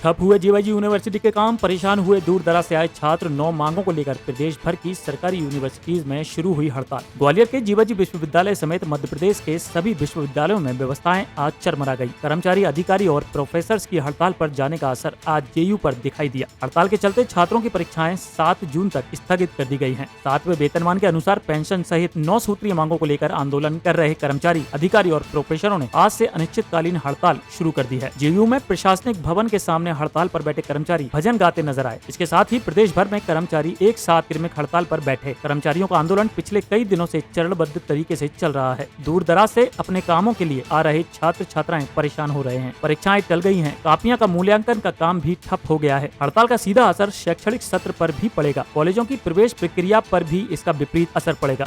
ठप हुए जीवाजी यूनिवर्सिटी के काम, परेशान हुए दूर दराज से आए छात्र। 9 मांगों को लेकर प्रदेश भर की सरकारी यूनिवर्सिटीज में शुरू हुई हड़ताल। ग्वालियर के जीवाजी विश्वविद्यालय समेत मध्य प्रदेश के सभी विश्वविद्यालयों में व्यवस्थाएं आज चरमरा गई। कर्मचारी, अधिकारी और प्रोफेसर्स की हड़ताल पर जाने का असर आज जेयू पर दिखाई दिया। हड़ताल के चलते छात्रों की परीक्षाएं 7 जून तक स्थगित कर दी गई हैं। 7वें वेतनमान के अनुसार पेंशन सहित 9 सूत्रीय मांगों को लेकर आंदोलन कर रहे कर्मचारी, अधिकारी और प्रोफेसरों ने आज से अनिश्चितकालीन हड़ताल शुरू कर दी है। जेयू में प्रशासनिक भवन के सामने हड़ताल पर बैठे कर्मचारी भजन गाते नजर आए। इसके साथ ही प्रदेश भर में कर्मचारी एक साथ क्रमिक हड़ताल पर बैठे। कर्मचारियों का आंदोलन पिछले कई दिनों से चरणबद्ध तरीके से चल रहा है। दूर दराज से अपने कामों के लिए आ रहे छात्र छात्राएं परेशान हो रहे हैं। परीक्षाएं टल गई हैं। कॉपियां का मूल्यांकन का काम भी ठप हो गया है। हड़ताल का सीधा असर शैक्षणिक सत्र पर भी पड़ेगा। कॉलेजों की प्रवेश प्रक्रिया पर भी इसका विपरीत असर पड़ेगा।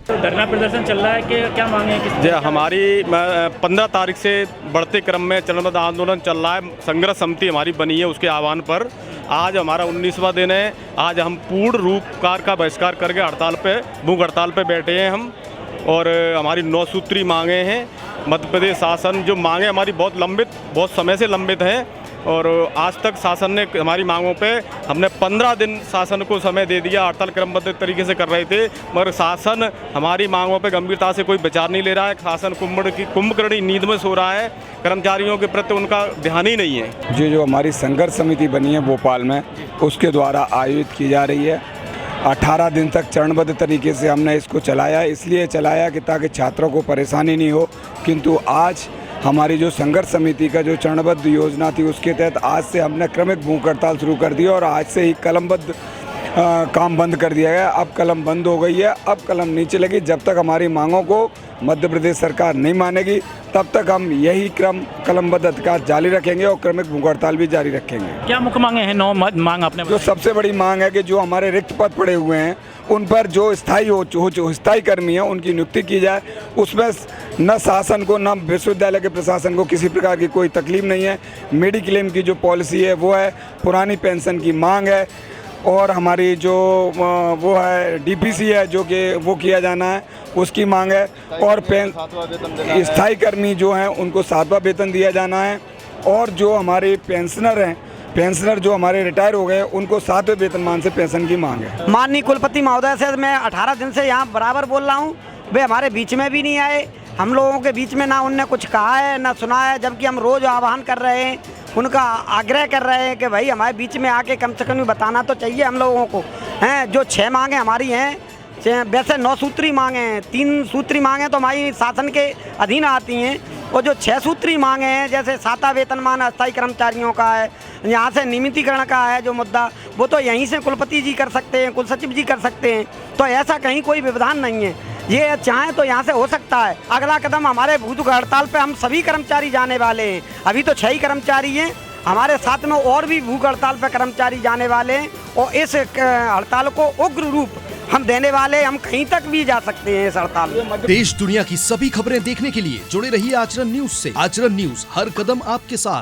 तो धरना प्रदर्शन चल रहा है कि क्या मांगे हैं? जी, हमारी 15 तारीख से बढ़ते क्रम में चरणबद्ध आंदोलन चल रहा है। संघर्ष समिति हमारी बनी है, उसके आह्वान पर आज हमारा 19वां दिन है। आज हम पूर्ण रूप कार का बहिष्कार करके हड़ताल पे, भूख हड़ताल पे बैठे हैं हम। और हमारी 9 सूत्री मांगे हैं। मध्य प्रदेश शासन जो मांगे हमारी बहुत समय से लंबित हैं और आज तक शासन ने हमारी मांगों पे हमने 15 दिन शासन को समय दे दिया। हड़ताल क्रमबद्ध तरीके से कर रहे थे, मगर शासन हमारी मांगों पे गंभीरता से कोई विचार नहीं ले रहा है। शासन कुंभकर्णी नींद में सो रहा है। कर्मचारियों के प्रति उनका ध्यान ही नहीं है। जो हमारी संघर्ष समिति बनी है भोपाल में, उसके द्वारा आयोजित की जा रही है। 18 दिन तक चरणबद्ध तरीके से हमने इसको चलाया, इसलिए चलाया कि ताकि छात्रों को परेशानी नहीं हो। किंतु आज हमारी जो संघर्ष समिति का जो चरणबद्ध योजना थी, उसके तहत आज से हमने क्रमिक भूख हड़ताल शुरू कर दी और आज से ही कलमबद्ध काम बंद कर दिया गया। अब कलम बंद हो गई है, अब कलम नहीं चलेगी। जब तक हमारी मांगों को मध्य प्रदेश सरकार नहीं मानेगी, तब तक हम यही कलमबद्ध अधिकार जारी रखेंगे और क्रमिक भूख हड़ताल भी जारी रखेंगे। क्या मुख्य मांगे हैं? 9 मांग आपने जो सबसे बड़ी मांग है कि जो हमारे रिक्त पद पड़े हुए हैं, उन पर जो स्थायी कर्मी हैं, उनकी नियुक्ति की जाए। उसमें न शासन को न विश्वविद्यालय के प्रशासन को किसी प्रकार की कोई तकलीफ नहीं है। मेडिक्लेम की जो पॉलिसी है वो है, पुरानी पेंशन की मांग है और हमारी जो वो है डीपीसी है जो कि वो किया जाना है, उसकी मांग है। और स्थायी कर्मी जो हैं उनको 7वां वेतन दिया जाना है। और जो हमारे पेंशनर जो हमारे रिटायर हो गए, उनको 7वें वेतनमान से पेंशन की मांग है। माननीय कुलपति महोदय से मैं 18 दिन से यहाँ बराबर बोल रहा हूँ, वे हमारे बीच में भी नहीं आए। हम लोगों के बीच में ना उनने कुछ कहा है ना सुना है, जबकि हम रोज़ आह्वान कर रहे हैं, उनका आग्रह कर रहे हैं कि भाई हमारे बीच में आके कम से कम बताना तो चाहिए हम लोगों को। हैं जो 6 मांगें हमारी हैं, वैसे 9 सूत्री मांगे हैं, 3 सूत्री मांगे तो हमारी शासन के अधीन आती हैं। और जो 6 सूत्री मांगे हैं, जैसे 7वां वेतनमान अस्थायी कर्मचारियों का है, यहाँ से नियमितीकरण का है जो मुद्दा, वो तो यहीं से कुलपति जी कर सकते हैं, कुलसचिव जी कर सकते हैं। तो ऐसा कहीं कोई व्यवधान नहीं है। ये चाहें तो यहाँ से हो सकता है। अगला कदम हमारे भूख हड़ताल पे हम सभी कर्मचारी जाने वाले हैं। अभी तो 6 ही कर्मचारी हैं, हमारे साथ में और भी भूख हड़ताल पे कर्मचारी जाने वाले हैं और इस हड़ताल को उग्र रूप हम देने वाले। हम कहीं तक भी जा सकते हैं इस हड़ताल में। देश दुनिया की सभी खबरें देखने के लिए जुड़े रहिए आचरण न्यूज से। आचरण न्यूज, हर कदम आपके साथ।